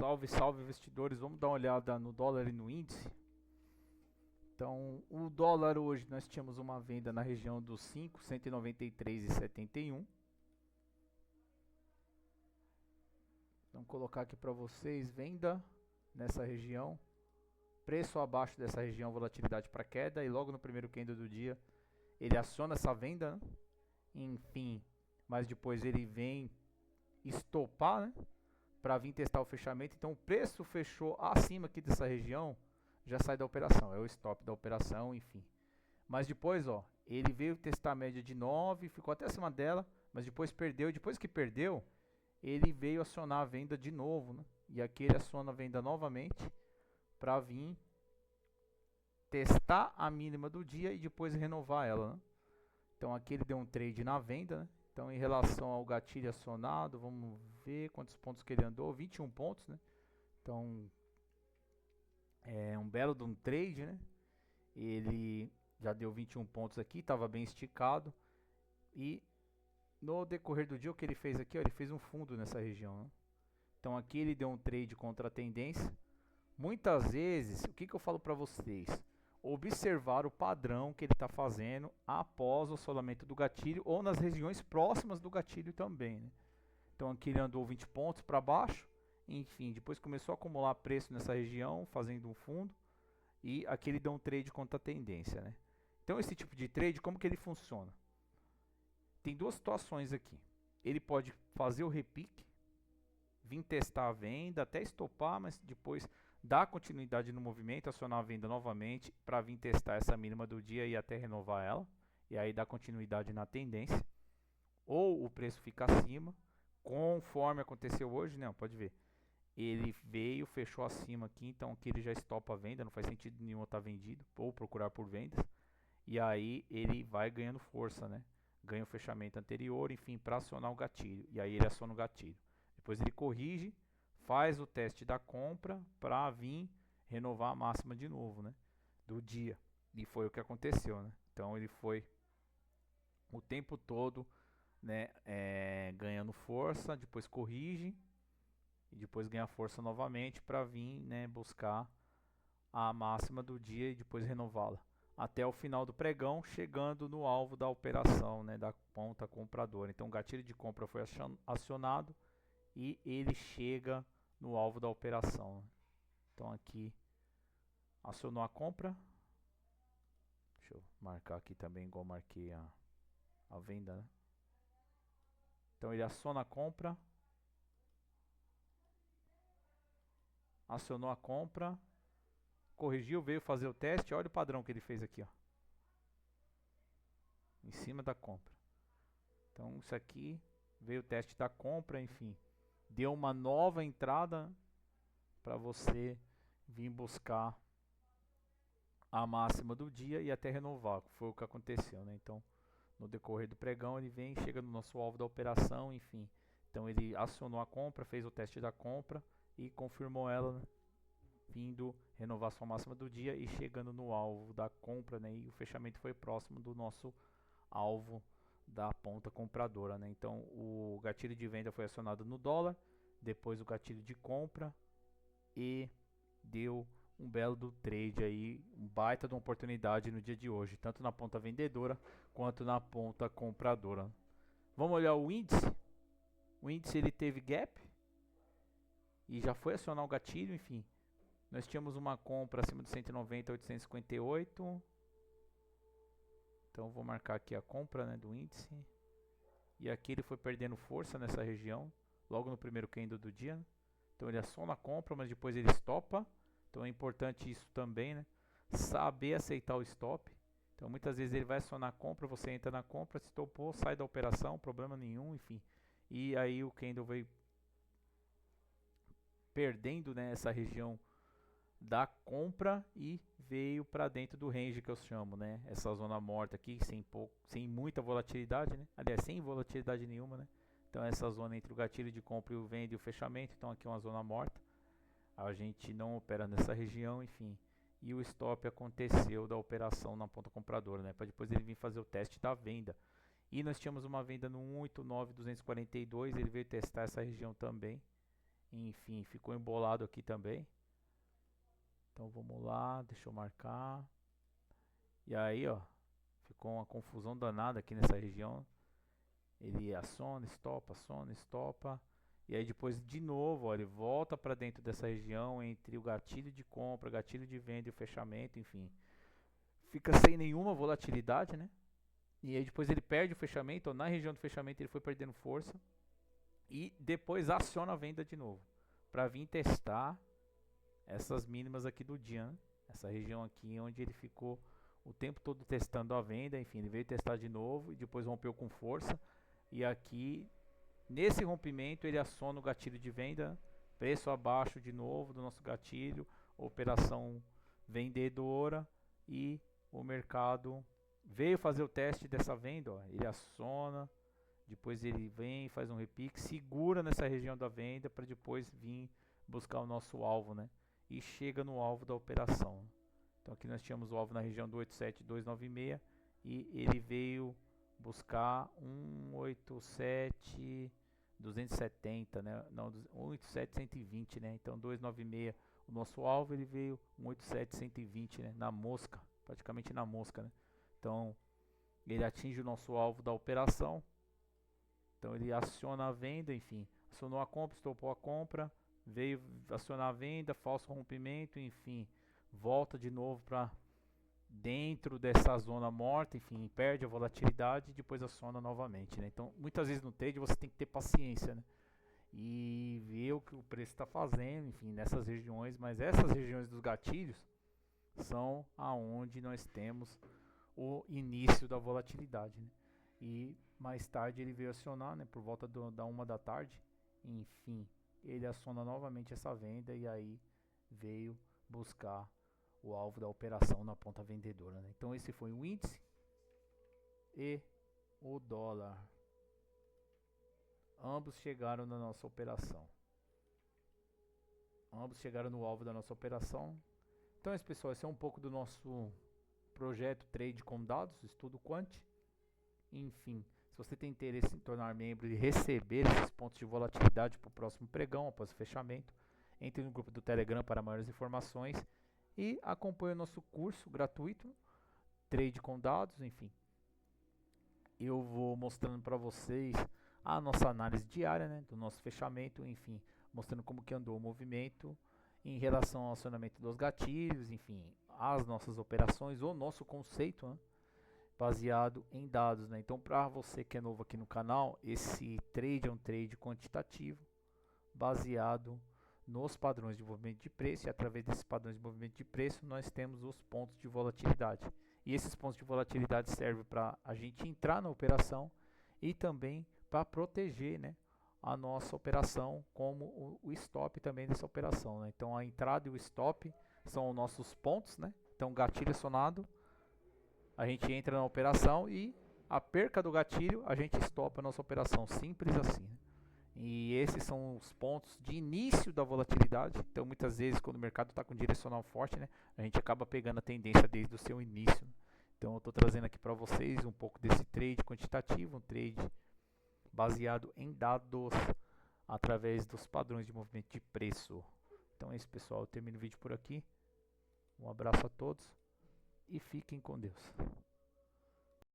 Salve, salve investidores, vamos dar uma olhada no dólar e no índice. Então, o dólar hoje nós tínhamos uma venda na região dos 5, 193,71. Vamos colocar aqui para vocês, venda nessa região, preço abaixo dessa região, volatilidade para queda, e logo no primeiro candle do dia ele aciona essa venda, né? Enfim, mas depois ele vem estopar, né? Para vir testar o fechamento. Então o preço fechou acima aqui dessa região, já sai da operação, é o stop da operação, enfim. Mas depois, ó, ele veio testar a média de 9, ficou até acima dela, mas depois perdeu, e depois que perdeu, ele veio acionar a venda de novo, né? E aqui ele aciona a venda novamente para vir testar a mínima do dia e depois renovar ela, né? Então aqui ele deu um trade na venda, né? Então, em relação ao gatilho acionado, vamos ver quantos pontos que ele andou. 21 pontos, né? Então, é um belo de um trade, né? Ele já deu 21 pontos aqui, estava bem esticado. E no decorrer do dia, o que ele fez aqui, ó, ele fez um fundo nessa região, né? Então, aqui ele deu um trade contra a tendência. Muitas vezes, o que eu falo para vocês? Observar o padrão que ele está fazendo após o oscilamento do gatilho ou nas regiões próximas do gatilho também, né? Então aqui ele andou 20 pontos para baixo, enfim, depois começou a acumular preço nessa região, fazendo um fundo, e aqui ele deu um trade contra a tendência, né? Então esse tipo de trade, como que ele funciona? Tem duas situações aqui. Ele pode fazer o repique, vir testar a venda, até estopar, mas depois dar continuidade no movimento, acionar a venda novamente para vir testar essa mínima do dia e até renovar ela, e aí dar continuidade na tendência. Ou o preço fica acima, conforme aconteceu hoje, né? Pode ver. Ele veio, fechou acima aqui, então aqui ele já estopa a venda, não faz sentido nenhum estar vendido, ou procurar por vendas. E aí ele vai ganhando força, né? Ganha o fechamento anterior, enfim, para acionar o gatilho. E aí ele aciona o gatilho. Depois ele corrige, faz o teste da compra para vir renovar a máxima de novo, né? Do dia. E foi o que aconteceu, né? Então ele foi o tempo todo, né, ganhando força, depois corrige e depois ganha força novamente para vir, né, buscar a máxima do dia e depois renová-la até o final do pregão, chegando no alvo da operação, né, da ponta compradora. Então o gatilho de compra foi acionado e ele chega no alvo da operação. Então aqui acionou a compra. Deixa eu marcar aqui também igual marquei a venda, né? Então ele aciona a compra, acionou a compra, corrigiu, veio fazer o teste. Olha o padrão que ele fez aqui, ó, em cima da compra. Então isso aqui veio o teste da compra, enfim, deu uma nova entrada para você vir buscar a máxima do dia e até renovar. Foi o que aconteceu, né? Então no decorrer do pregão ele vem, chega no nosso alvo da operação, enfim. Então ele acionou a compra, fez o teste da compra e confirmou ela, né, vindo renovar sua máxima do dia e chegando no alvo da compra, né? E o fechamento foi próximo do nosso alvo da ponta compradora, né? Então o gatilho de venda foi acionado no dólar, depois o gatilho de compra e deu um belo do trade aí, um baita de uma oportunidade no dia de hoje, tanto na ponta vendedora quanto na ponta compradora. Vamos olhar o índice. O índice ele teve gap e já foi acionar o gatilho, enfim. Nós tínhamos uma compra acima de 190 a 858. Então vou marcar aqui a compra, né, do índice. E aqui ele foi perdendo força nessa região, logo no primeiro candle do dia, né? Então ele aciona a compra, mas depois ele estopa. Então é importante isso também, né? Saber aceitar o stop. Então muitas vezes ele vai acionar a compra, você entra na compra, se topou, sai da operação, problema nenhum, enfim. E aí o candle veio perdendo, né, essa região da compra e veio para dentro do range que eu chamo, né? Essa zona morta aqui, sem muita volatilidade, né? Aliás, sem volatilidade nenhuma, né? Então essa zona entre o gatilho de compra e o venda e o fechamento, então aqui é uma zona morta. A gente não opera nessa região, enfim. E o stop aconteceu da operação na ponta compradora, né? Para depois ele vir fazer o teste da venda. E nós tínhamos uma venda no 189,242, ele veio testar essa região também. enfim, ficou embolado aqui também. Então vamos lá, deixa eu marcar. E aí, ó, ficou uma confusão danada aqui nessa região. Ele aciona, estopa. E aí depois de novo, ó, ele volta para dentro dessa região entre o gatilho de compra, gatilho de venda e o fechamento, enfim. Fica sem nenhuma volatilidade, né? E aí depois ele perde o fechamento, ó, na região do fechamento ele foi perdendo força. E depois aciona a venda de novo. Para vir testar essas mínimas aqui do dia, né? Essa região aqui onde ele ficou o tempo todo testando a venda, enfim, ele veio testar de novo e depois rompeu com força. E aqui, nesse rompimento, ele aciona o gatilho de venda, preço abaixo de novo do nosso gatilho, operação vendedora, e o mercado veio fazer o teste dessa venda, ó, ele aciona, depois ele vem, faz um repique, segura nessa região da venda para depois vir buscar o nosso alvo, né? E chega no alvo da operação. Então aqui nós tínhamos o alvo na região do 87296 e ele veio buscar 187,270, né? Não, 187,120, né? Então 296, o nosso alvo, ele veio 187,120, né? Na mosca, praticamente na mosca, né? Então ele atinge o nosso alvo da operação. Então ele aciona a venda, enfim, acionou a compra, estopou a compra, veio acionar a venda, falso rompimento, enfim, volta de novo para dentro dessa zona morta, enfim, perde a volatilidade e depois aciona novamente, né? Então, muitas vezes no trade você tem que ter paciência, né? E ver o que o preço está fazendo, enfim, nessas regiões, mas essas regiões dos gatilhos são aonde nós temos o início da volatilidade, né? E mais tarde ele veio acionar, né, por volta da 1 da tarde, enfim, ele aciona novamente essa venda e aí veio buscar o alvo da operação na ponta vendedora, né? Então esse foi o índice e o dólar. Ambos chegaram na nossa operação. Ambos chegaram no alvo da nossa operação. Então, esse pessoal, esse é um pouco do nosso projeto Trade com Dados, estudo Quant. Enfim, se você tem interesse em tornar membro e receber esses pontos de volatilidade para o próximo pregão, após o fechamento, entre no grupo do Telegram para maiores informações e acompanhe o nosso curso gratuito, Trade com Dados, enfim. Eu vou mostrando para vocês a nossa análise diária, né, do nosso fechamento, enfim, mostrando como que andou o movimento em relação ao acionamento dos gatilhos, enfim, as nossas operações, o nosso conceito, né, baseado em dados, né? Então, para você que é novo aqui no canal, esse trade é um trade quantitativo baseado nos padrões de movimento de preço, e através desses padrões de movimento de preço nós temos os pontos de volatilidade. E esses pontos de volatilidade servem para a gente entrar na operação e também para proteger, né, a nossa operação, como o stop também dessa operação, né? Então a entrada e o stop são os nossos pontos, né? Então gatilho acionado, a gente entra na operação e a perca do gatilho a gente stopa a nossa operação, simples assim, né? E esses são os pontos de início da volatilidade. Então muitas vezes quando o mercado está com direcional forte, né, a gente acaba pegando a tendência desde o seu início, né? Então eu estou trazendo aqui para vocês um pouco desse trade quantitativo, um trade baseado em dados através dos padrões de movimento de preço. Então é isso, pessoal, eu termino o vídeo por aqui. Um abraço a todos e fiquem com Deus.